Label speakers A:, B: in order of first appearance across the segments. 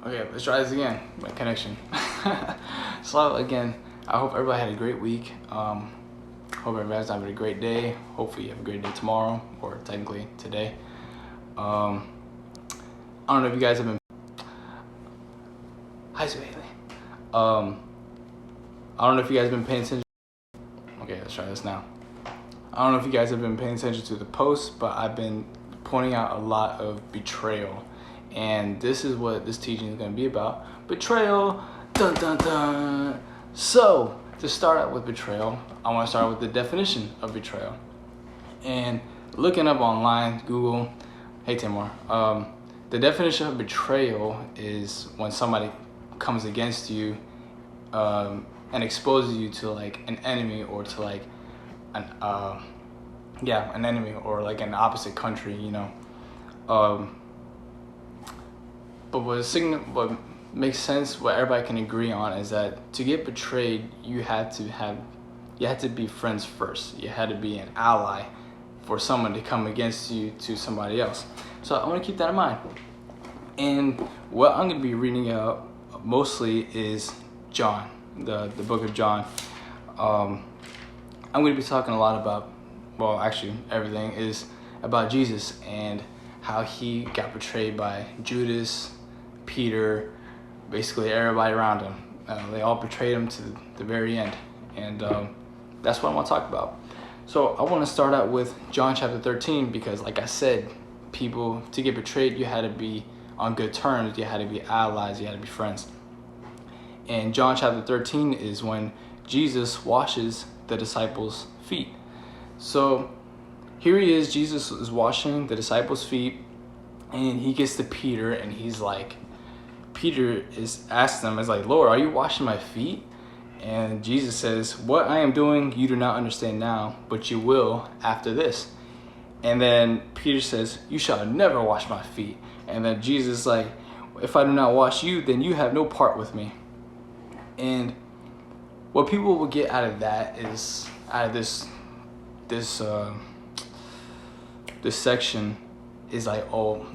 A: Okay, let's try this again. My connection. So again, I hope everybody had a great week. Hope everybody's having a great day. Hopefully you have a great day tomorrow, or technically today. I don't know if you guys have been. Hi, Sweet Haley. I don't know if you guys have been paying attention. Okay, let's try this now. I don't know if you guys have been paying attention to the posts, but I've been pointing out a lot of betrayal. And this is what this teaching is going to be about. Betrayal. Dun dun dun. So, to start out with betrayal, I want to start with the definition of betrayal. And looking up online, Google, hey Timur, the definition of betrayal is when somebody comes against you and exposes you to like an enemy, or to like an enemy, or like an opposite country, you know. But what makes sense, what everybody can agree on, is that to get betrayed, you had to be friends first. You had to be an ally for someone to come against you to somebody else. So I want to keep that in mind. And what I'm going to be reading out mostly is John, the book of John. I'm going to be talking a lot about, well, actually everything is about Jesus and how he got betrayed by Judas, Peter, basically everybody around him. They all betrayed him to the very end. And that's what I want to talk about. So I want to start out with John chapter 13, because like I said, people, to get betrayed, you had to be on good terms. You had to be allies. You had to be friends. And John chapter 13 is when Jesus washes the disciples' feet. So here he is, Jesus is washing the disciples' feet, and he gets to Peter, and he's like, Peter is asking him, is like, Lord, are you washing my feet? And Jesus says, what I am doing you do not understand now, but you will after this. And then Peter says, you shall never wash my feet. And then Jesus is like, if I do not wash you, then you have no part with me. And what people will get out of that is, out of this section, is like, oh,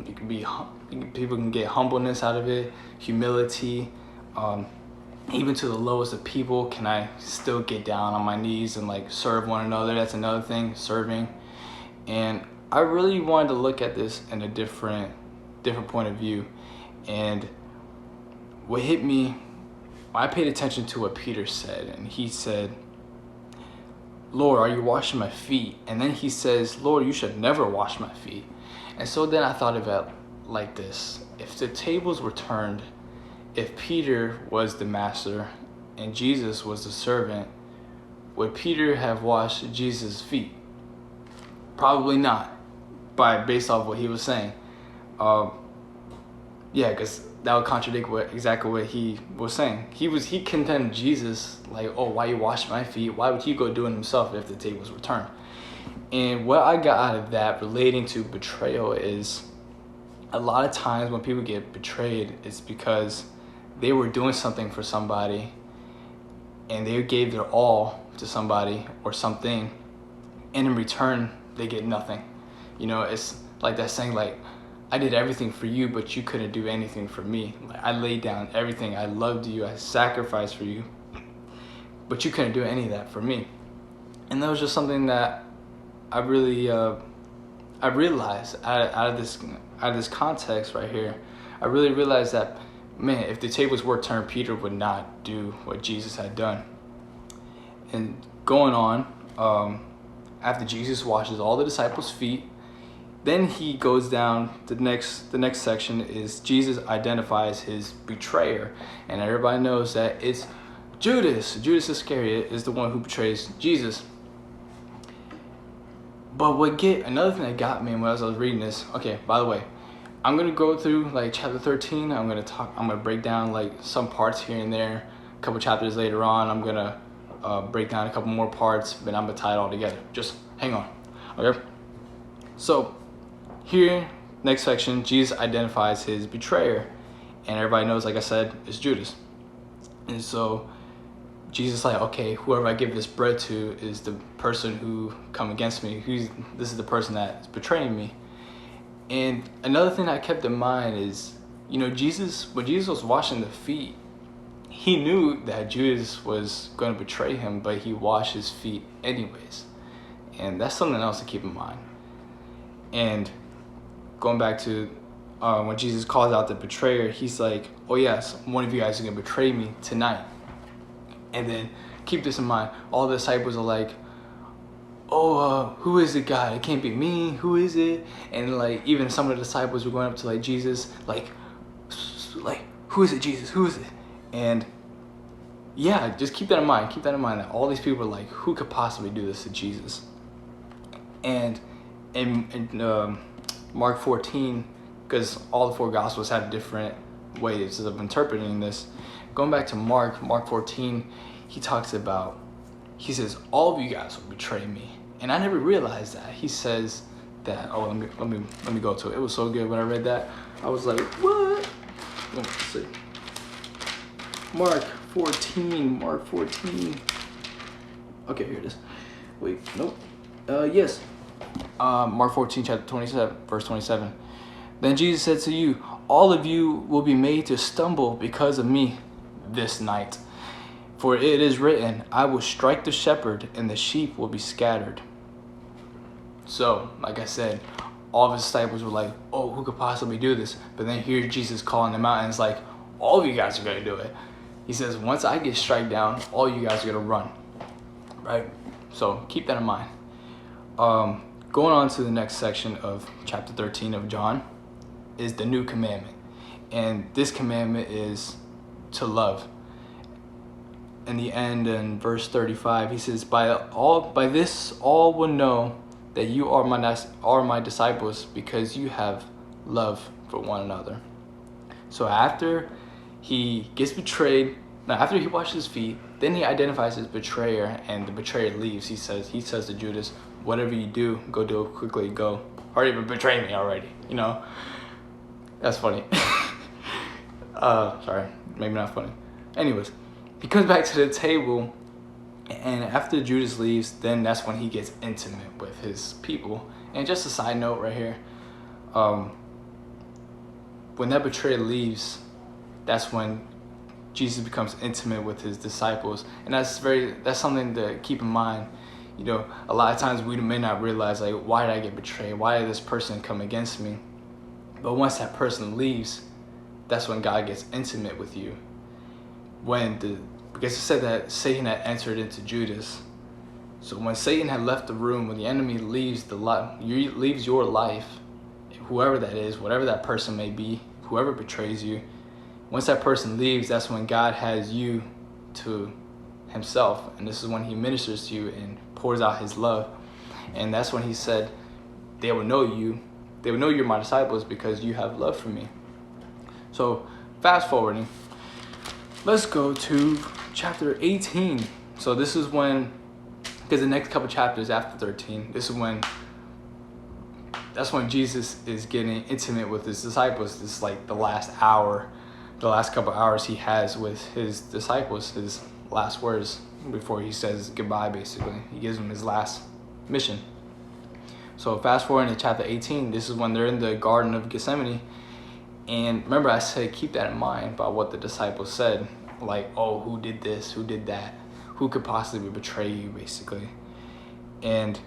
A: people can get humbleness out of it, humility, even to the lowest of people. Can I still get down on my knees and like serve one another? That's another thing, serving. And I really wanted to look at this in a different point of view. And what hit me, I paid attention to what Peter said, and he said, Lord, are you washing my feet? And then he says, Lord, you should never wash my feet. And so then I thought about it like this. If the tables were turned, if Peter was the master and Jesus was the servant, would Peter have washed Jesus' feet? Probably not, based off what he was saying. Because that would contradict exactly what he was saying. He condemned Jesus, like, oh, why you wash my feet? Why would he go do it himself if the tables were turned? And what I got out of that relating to betrayal is, a lot of times when people get betrayed, it's because they were doing something for somebody and they gave their all to somebody or something, and in return they get nothing. You know, it's like that saying, like, I did everything for you, but you couldn't do anything for me. Like, I laid down everything. I loved you. I sacrificed for you, but you couldn't do any of that for me. And that was just something that I really, I realized out of this context right here. I really realized that, man, if the tables were turned, Peter would not do what Jesus had done. And going on, after Jesus washes all the disciples' feet, then he goes down. The next section is Jesus identifies his betrayer, and everybody knows that it's Judas. Judas Iscariot is the one who betrays Jesus. But another thing that got me when I was reading this. Okay, by the way, I'm gonna go through like chapter 13. I'm gonna break down like some parts here and there. A couple chapters later on, I'm gonna break down a couple more parts, but I'm gonna tie it all together. Just hang on, okay? So here, next section, Jesus identifies his betrayer, and everybody knows, like I said, it's Judas. And so Jesus is like, okay, whoever I give this bread to is the person who come against me. This is the person that's betraying me. And another thing I kept in mind is, you know, when Jesus was washing the feet, he knew that Judas was going to betray him, but he washed his feet anyways. And that's something else to keep in mind. And going back to when Jesus calls out the betrayer, he's like, oh yes, one of you guys is going to betray me tonight. And then keep this in mind, all the disciples are like, oh, who is it, God? It can't be me. Who is it? And like, even some of the disciples were going up to like Jesus, like, who is it, Jesus? Who is it? And yeah, just keep that in mind. Keep that in mind that all these people are like, who could possibly do this to Jesus? And in Mark 14, because all the 4 Gospels have different ways of interpreting this. Going back to Mark 14, he says, all of you guys will betray me. And I never realized that. He says that, oh, let me go to it. It was so good when I read that. I was like, what? Let's see. Mark 14. Okay, here it is. Wait, nope. Yes. Mark 14, chapter 27, verse 27. Then Jesus said to you, all of you will be made to stumble because of me this night. For it is written, I will strike the shepherd and the sheep will be scattered. So, like I said, all of his disciples were like, oh, who could possibly do this? But then here's Jesus calling them out, and it's like, all of you guys are going to do it. He says, once I get struck down, all you guys are going to run. Right? So keep that in mind. Going on to the next section of chapter 13 of John is the new commandment. And this commandment is to love. In the end, in verse 35, he says, by this all will know that you are my disciples, because you have love for one another. So after he gets betrayed, after he washes his feet, then he identifies his betrayer, and the betrayer leaves. He says to Judas, whatever you do, go do it quickly, go. Or even betray me already, you know? That's funny. Sorry, maybe not funny. Anyways, he comes back to the table, and after Judas leaves, then that's when he gets intimate with his people. And just a side note right here, when that betrayer leaves, that's when Jesus becomes intimate with his disciples. And that's something to keep in mind. You know, a lot of times we may not realize, like, why did I get betrayed? Why did this person come against me? But once that person leaves, that's when God gets intimate with you. Because it said that Satan had entered into Judas. So when Satan had left the room, when the enemy leaves your life, whoever that is, whatever that person may be, whoever betrays you, once that person leaves, that's when God has you to himself. And this is when he ministers to you and pours out his love. And that's when he said, they will know you're my disciples because you have love for me. So fast forwarding, let's go to chapter 18. So this is when, because the next couple chapters after 13, that's when Jesus is getting intimate with his disciples. This is like the last couple hours he has with his disciples, his last words before he says goodbye, basically. He gives them his last mission. So fast forward to chapter 18, this is when they're in the Garden of Gethsemane. And remember, I said keep that in mind about what the disciples said. Like, oh, who did this? Who did that? Who could possibly betray you, basically? And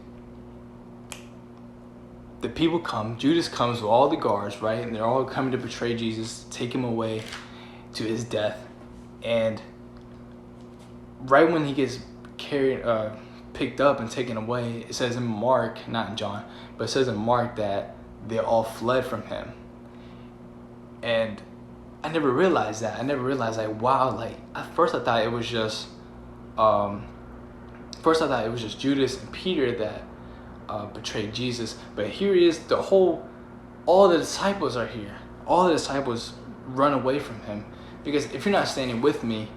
A: the people come. Judas comes with all the guards, right? And they're all coming to betray Jesus, take him away to his death. And right when he gets picked up and taken away, it says in Mark, not in John, but it says in Mark that they all fled from him. And I never realized that. I never realized, like, wow, like, at first I thought it was just Judas and Peter that betrayed Jesus. But here he is, all the disciples are here. All the disciples run away from him. Because if you're not standing with me,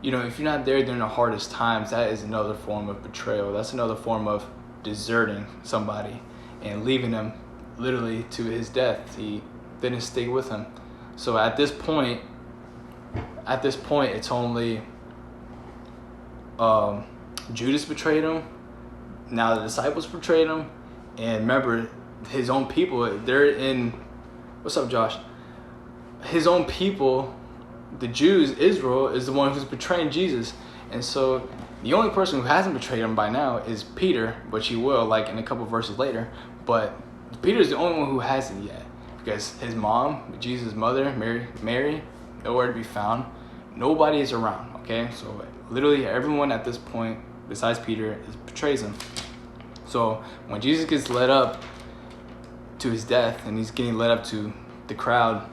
A: you know, if you're not there during the hardest times, that is another form of betrayal. That's another form of deserting somebody and leaving them literally to his death. He didn't stay with him. So at this point, it's only Judas betrayed him. Now the disciples betrayed him. And remember, his own people, they're in... What's up, Josh? his own people, the Jews, Israel, is the one who's betraying Jesus. And so the only person who hasn't betrayed him by now is Peter, which he will, like in a couple verses later. But Peter's the only one who hasn't yet, because his mom, Jesus' mother, Mary, nowhere to be found. Nobody is around, okay? So literally everyone at this point, besides Peter, betrays him. So when Jesus gets led up to his death and he's getting led up to the crowd,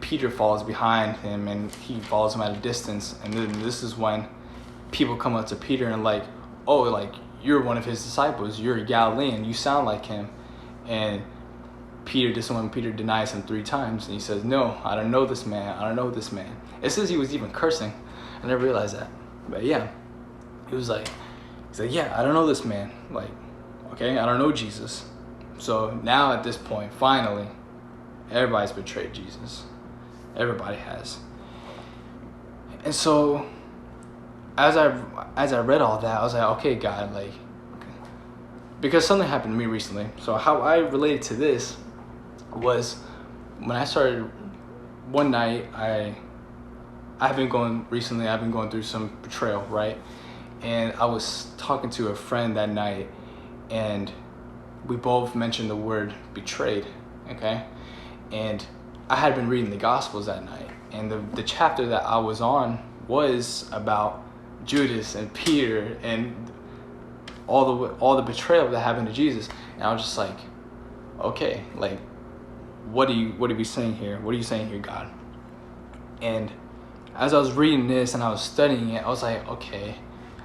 A: Peter falls behind him and he follows him at a distance. And then this is when people come up to Peter and like, oh, like, you're one of his disciples, you're a Galilean, you sound like him. And this is when Peter denies him 3 times, and he says, no, I don't know this man, I don't know this man. It says he was even cursing. I never realized that. But yeah, he's like, yeah, I don't know this man. Like, okay, I don't know Jesus. So now at this point, finally, everybody's betrayed Jesus. Everybody has. And so as I read all that, I was like, okay, God, like, okay. Because something happened to me recently. So how I related to this was when I started one night, I've been going through some betrayal, right? And I was talking to a friend that night, and we both mentioned the word betrayed, okay? And I had been reading the Gospels that night, and the chapter that I was on was about Judas and Peter and all the betrayal that happened to Jesus. And I was just like, okay, like, what are we saying here? What are you saying here, God? And as I was reading this and I was studying it, I was like, okay,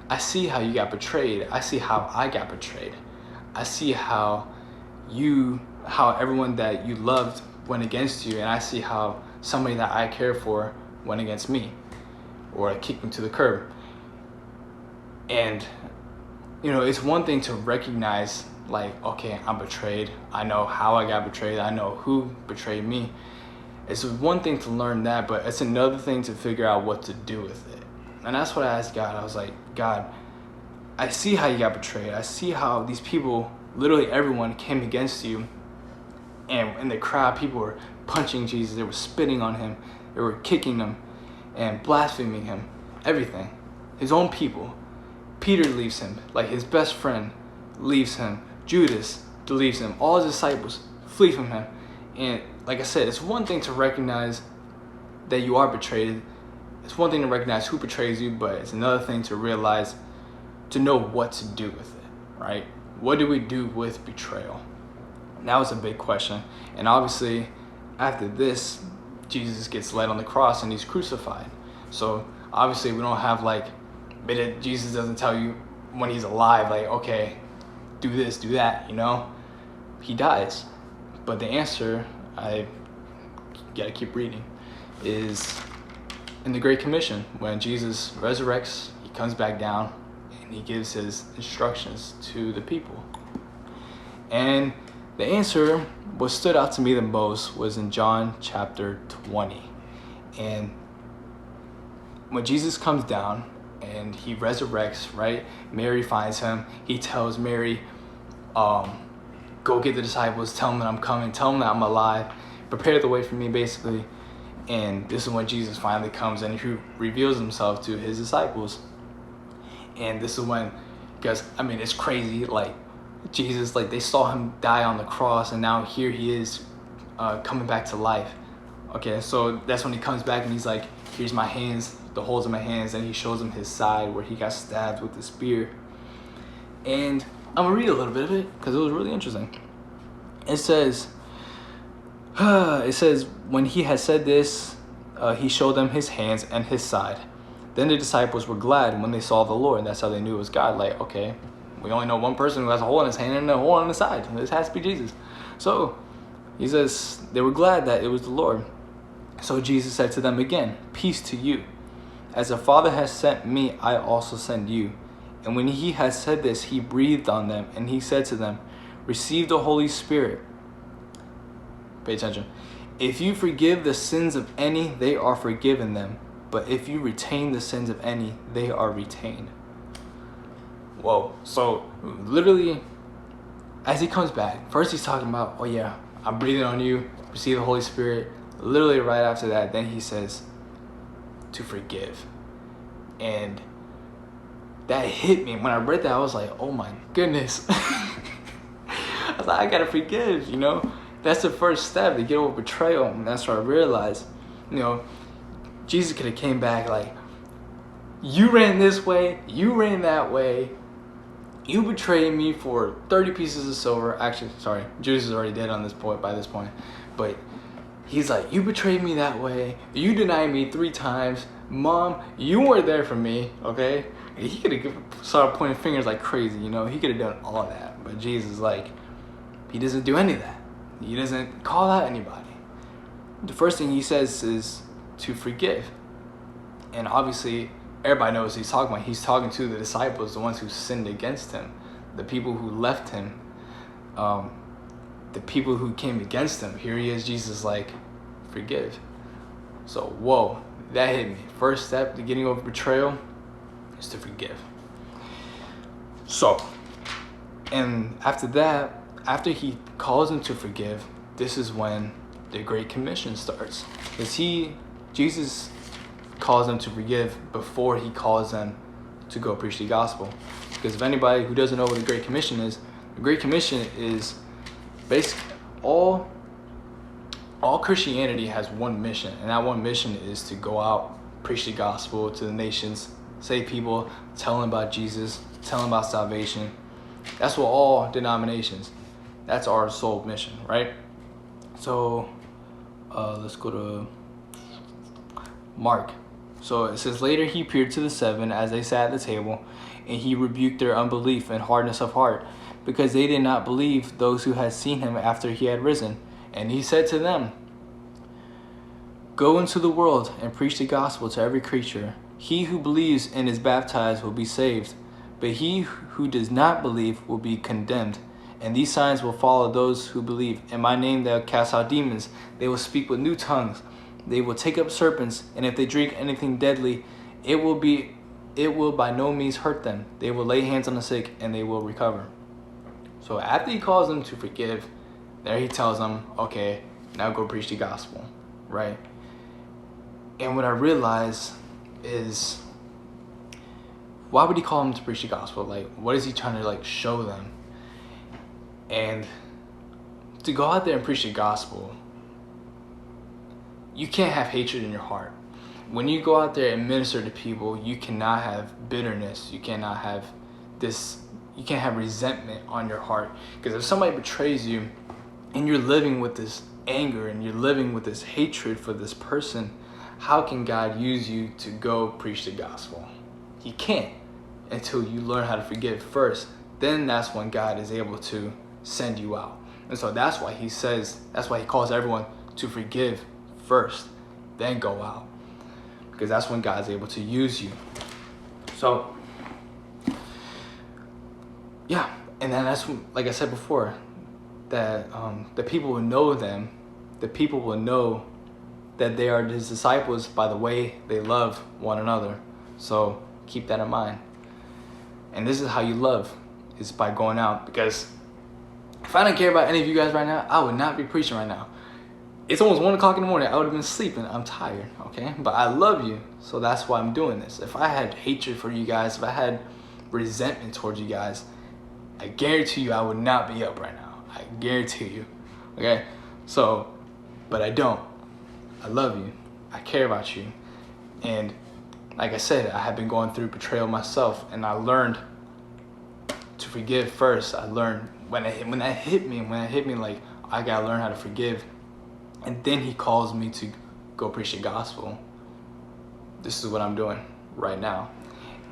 A: I see how you got betrayed. I see how I got betrayed. I see how everyone that you loved went against you, and I see how somebody that I care for went against me or kicked me to the curb. And, you know, it's one thing to recognize, like, okay, I'm betrayed. I know how I got betrayed. I know who betrayed me. It's one thing to learn that, but it's another thing to figure out what to do with it. And that's what I asked God. I was like, God, I see how you got betrayed. I see how these people, literally everyone, came against you. And in the crowd, people were punching Jesus. They were spitting on him. They were kicking him and blaspheming him. Everything. His own people. Peter leaves him. Like, his best friend leaves him. Judas leaves him. All his disciples flee from him. And like I said, it's one thing to recognize that you are betrayed. It's one thing to recognize who betrays you, but it's another thing to realize, to know what to do with it, right? What do we do with betrayal? And that was a big question. And obviously, after this, Jesus gets led on the cross and he's crucified. So obviously, we don't have like, Jesus doesn't tell you when he's alive, like, okay, do this, do that, you know? He dies. But the answer, I gotta keep reading, is in the Great Commission. When Jesus resurrects, he comes back down and he gives his instructions to the people. And the answer, what stood out to me the most, was in John chapter 20. And when Jesus comes down and he resurrects, right? Mary finds him. He tells Mary, go get the disciples, tell them that I'm coming, tell them that I'm alive, prepare the way for me, basically. And this is when Jesus finally comes and he reveals himself to his disciples. And this is when, because, I mean, it's crazy, like, Jesus, like, they saw him die on the cross, and now here he is coming back to life. Okay, so that's when he comes back and he's like, here's my hands, the holes in my hands, and he shows him his side where he got stabbed with the spear. And I'm gonna read a little bit of it because it was really interesting. It says, when he had said this, he showed them his hands and his side. Then the disciples were glad when they saw the Lord. And that's how they knew it was God. Like, okay, we only know one person who has a hole in his hand and a hole on his side. This has to be Jesus. So he says they were glad that it was the Lord. So Jesus said to them again, peace to you. As the Father has sent me, I also send you. And when he had said this, he breathed on them, and he said to them, receive the Holy Spirit. Pay attention. If you forgive the sins of any, they are forgiven them. But if you retain the sins of any, they are retained. Whoa. So literally, as he comes back, first he's talking about, oh yeah, I'm breathing on you, receive the Holy Spirit, literally right after that, then he says to forgive. And that hit me. When I read that, I was like, oh my goodness. I was like, I gotta forgive, you know? That's the first step to get over betrayal. And that's what I realized, you know, Jesus could have came back like, you ran this way, you ran that way, you betrayed me for 30 pieces of silver. Actually, sorry, Judas is already dead on this point, by this point. But he's like, you betrayed me that way, you denied me 3 times, Mom, you weren't there for me, okay? And he could have started pointing fingers like crazy, you know? He could have done all of that. But Jesus, like, he doesn't do any of that. He doesn't call out anybody. The first thing he says is to forgive. And obviously, everybody knows he's talking about. He's talking to the disciples, the ones who sinned against him, the people who left him, the people who came against him. Here he is, Jesus, like, forgive. So, whoa, that hit me. First step to getting over betrayal is to forgive. So, and after that, after he calls them to forgive, this is when the Great Commission starts. Because Jesus calls them to forgive before he calls them to go preach the gospel. Because if anybody who doesn't know what the Great Commission is, the Great Commission is basically all Christianity has one mission, and that one mission is to go out, preach the gospel to the nations, save people, tell them about Jesus, tell them about salvation. That's what all denominations, that's our sole mission, right? So let's go to Mark. So it says, later he appeared to the 7 as they sat at the table, and he rebuked their unbelief and hardness of heart, because they did not believe those who had seen him after he had risen. And he said to them, go into the world and preach the gospel to every creature. He who believes and is baptized will be saved, but he who does not believe will be condemned. And these signs will follow those who believe. In my name they will cast out demons. They will speak with new tongues. They will take up serpents, and if they drink anything deadly, it will by no means hurt them. They will lay hands on the sick, and they will recover. So after he calls them to forgive, there he tells them, okay, now go preach the gospel, right? And what I realize is, why would he call them to preach the gospel? Like, what is he trying to, like, show them? And to go out there and preach the gospel, you can't have hatred in your heart. When you go out there and minister to people, you cannot have bitterness. You cannot have you can't have resentment on your heart. Because if somebody betrays you and you're living with this anger and you're living with this hatred for this person, how can God use you to go preach the gospel? He can't until you learn how to forgive first. Then that's when God is able to send you out. And so that's why he calls everyone to forgive first, then go out. Because that's when God's able to use you. So, yeah. And then that's, like I said before, that the people will know them. The people will know that they are his disciples by the way they love one another. So keep that in mind. And this is how you love, is by going out. Because if I didn't care about any of you guys right now, I would not be preaching right now. It's almost 1 o'clock in the morning. I would have been sleeping. I'm tired, okay? But I love you, so that's why I'm doing this. If I had hatred for you guys, if I had resentment towards you guys, I guarantee you I would not be up right now. I guarantee you, okay? So, but I don't. I love you. I care about you. And like I said, I have been going through betrayal myself, and I learned to forgive first. I learned when that hit me, like, I gotta learn how to forgive. And then he calls me to go preach the gospel. This is what I'm doing right now.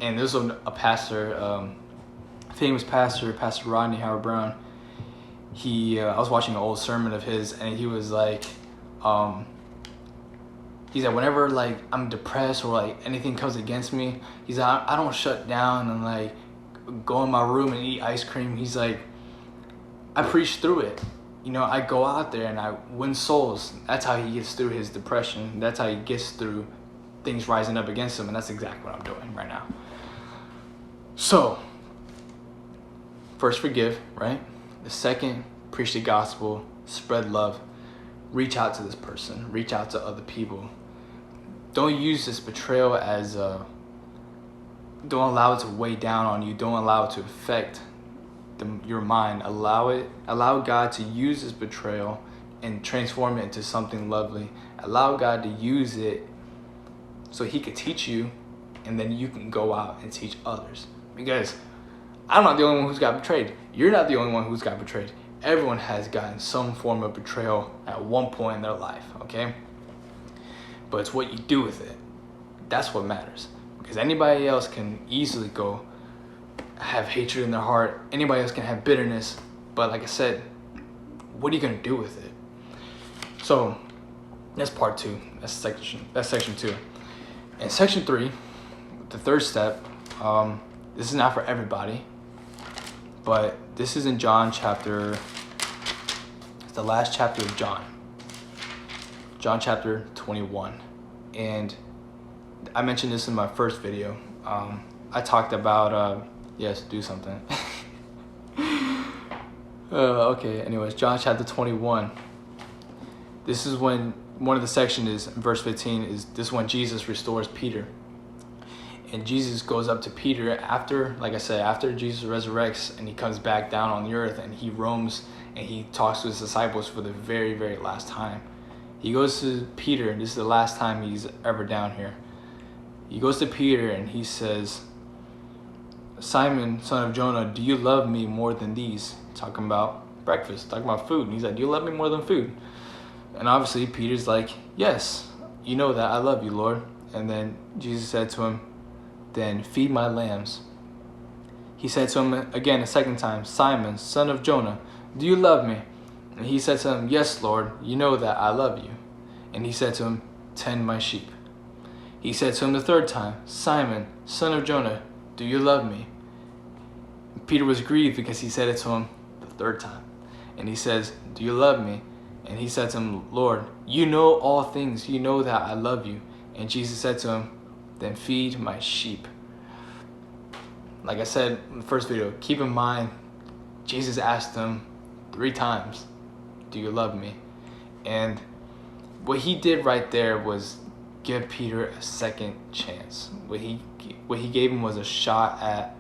A: And there's a pastor, famous pastor, Pastor Rodney Howard-Browne. I was watching an old sermon of his, and he was like, he's like, whenever like I'm depressed or like anything comes against me, he's like, I don't shut down and like go in my room and eat ice cream. He's like, I preach through it. You know, I go out there and I win souls. That's how he gets through his depression. That's how he gets through things rising up against him. And that's exactly what I'm doing right now. So, first, forgive, right? The second, preach the gospel, spread love. reach out to this person, reach out to other people. Don't use this betrayal as don't allow it to weigh down on you. Don't allow it to affect your mind. Allow God to use this betrayal and transform it into something lovely. Allow God to use it so he could teach you, and then you can go out and teach others. Because I'm not the only one who's got betrayed. You're not the only one who's got betrayed. Everyone has gotten some form of betrayal at one point in their life, okay? But it's what you do with it. That's what matters. Because anybody else can easily go have hatred in their heart. Anybody else can have bitterness. But like I said, what are you going to do with it? So that's part 2. That's section 2. And section 3, the third step, this is not for everybody. But this is in John chapter, it's the last chapter of John. John chapter 21. And I mentioned this in my first video. I talked about, yes, do something. Okay, anyways, John chapter 21. This is when, one of the sections is, in verse 15, is this when Jesus restores Peter. And Jesus goes up to Peter after, like I said, after Jesus resurrects and he comes back down on the earth and he roams and he talks to his disciples for the very, very last time. He goes to Peter, and this is the last time he's ever down here. He goes to Peter and he says, Simon, son of Jonah, do you love me more than these? Talking about breakfast, talking about food. And he's like, do you love me more than food? And obviously Peter's like, yes, you know that I love you, Lord. And then Jesus said to him, then feed my lambs. He said to him again a second time, Simon, son of Jonah, do you love me? And he said to him, yes, Lord, you know that I love you. And he said to him, tend my sheep. He said to him the third time, Simon, son of Jonah, do you love me? And Peter was grieved because he said it to him the third time. And he says, do you love me? And he said to him, Lord, you know all things. You know that I love you. And Jesus said to him, then feed my sheep. Like I said in the first video, keep in mind, Jesus asked him 3 times, do you love me? And what he did right there was give Peter a second chance. What he gave him was a shot at,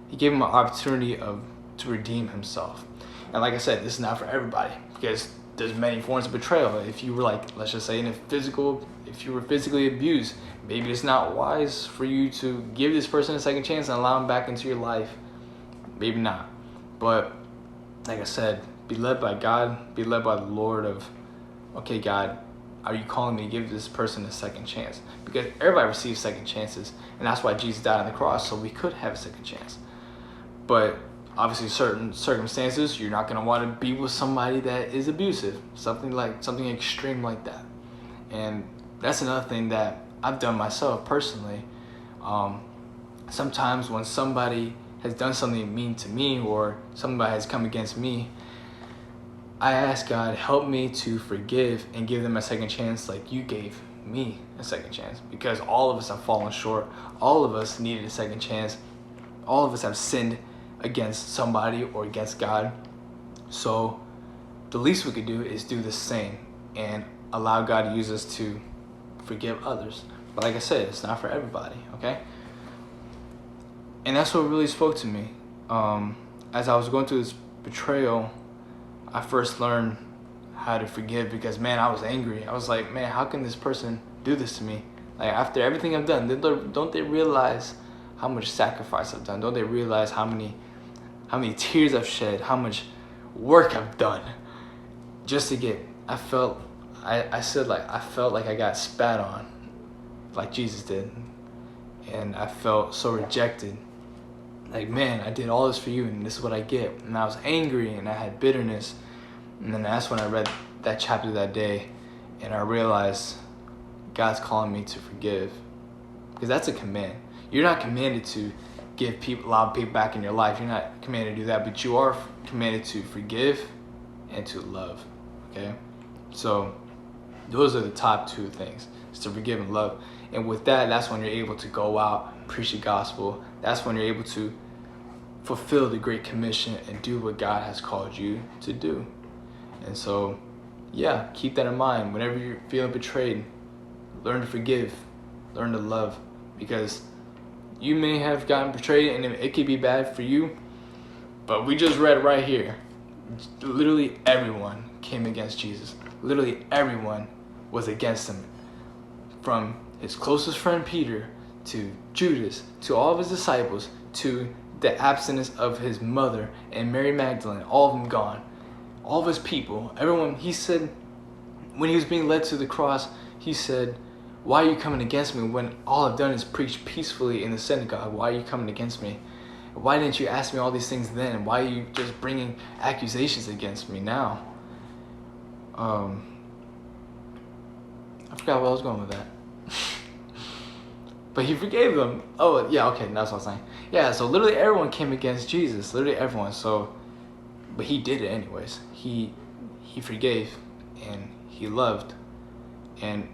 A: he gave him an opportunity to redeem himself. And like I said, this is not for everybody, because there's many forms of betrayal. If you were like, let's just say if you were physically abused, maybe it's not wise for you to give this person a second chance and allow him back into your life. Maybe not. But like I said, be led by God, be led by the Lord of, okay, God, are you calling me to give this person a second chance? Because everybody receives second chances, and that's why Jesus died on the cross, so we could have a second chance. But obviously certain circumstances, you're not going to want to be with somebody that is abusive, something extreme like that. And that's another thing that I've done myself personally. Sometimes when somebody has done something mean to me or somebody has come against me, I ask God, help me to forgive and give them a second chance like you gave me a second chance. Because all of us have fallen short. All of us needed a second chance. All of us have sinned against somebody or against God. So the least we could do is do the same and allow God to use us to forgive others. But like I said, it's not for everybody, okay? And that's what really spoke to me. As I was going through this betrayal, I first learned how to forgive because, man, I was angry. I was like, man, how can this person do this to me? Like, after everything I've done, don't they realize how much sacrifice I've done? Don't they realize how many tears I've shed, how much work I've done just to get, I felt like I got spat on like Jesus did. And I felt so rejected. Like, man, I did all this for you and this is what I get. And I was angry and I had bitterness. And then that's when I read that chapter that day and I realized God's calling me to forgive. Because that's a command. You're not commanded to allow people back in your life. You're not commanded to do that, but you are commanded to forgive and to love, okay? So those are the top 2 things, is to forgive and love. And with that, that's when you're able to go out, preach the gospel. That's when you're able to fulfill the Great Commission and do what God has called you to do. And so yeah, keep that in mind. Whenever you're feeling betrayed, learn to forgive, learn to love, because you may have gotten betrayed and it could be bad for you, but we just read right here, literally everyone came against Jesus. Literally everyone was against him. From his closest friend Peter, to Judas, to all of his disciples, to the absence of his mother and Mary Magdalene, all of them gone. All of his people, everyone, he said, when he was being led to the cross, he said, why are you coming against me when all I've done is preach peacefully in the synagogue? Why are you coming against me? Why didn't you ask me all these things then? Why are you just bringing accusations against me now? I forgot where I was going with that. But he forgave them. Oh, yeah, okay, that's what I'm saying. Yeah, so literally everyone came against Jesus. Literally everyone. So, but he did it anyways. He forgave and he loved. And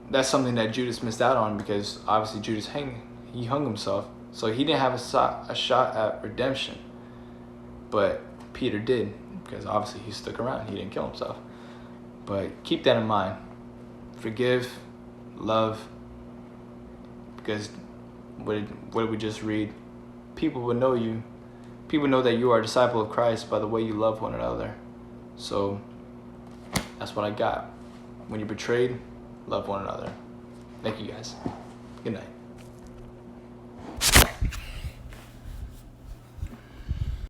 A: that's something that Judas missed out on, because obviously Judas hung himself. So he didn't have a shot at redemption. But Peter did, because obviously he stuck around. He didn't kill himself. But keep that in mind. Forgive, love, because what did we just read? People will know you. People know that you are a disciple of Christ by the way you love one another. So that's what I got. When you're betrayed, love one another. Thank you guys. Good night.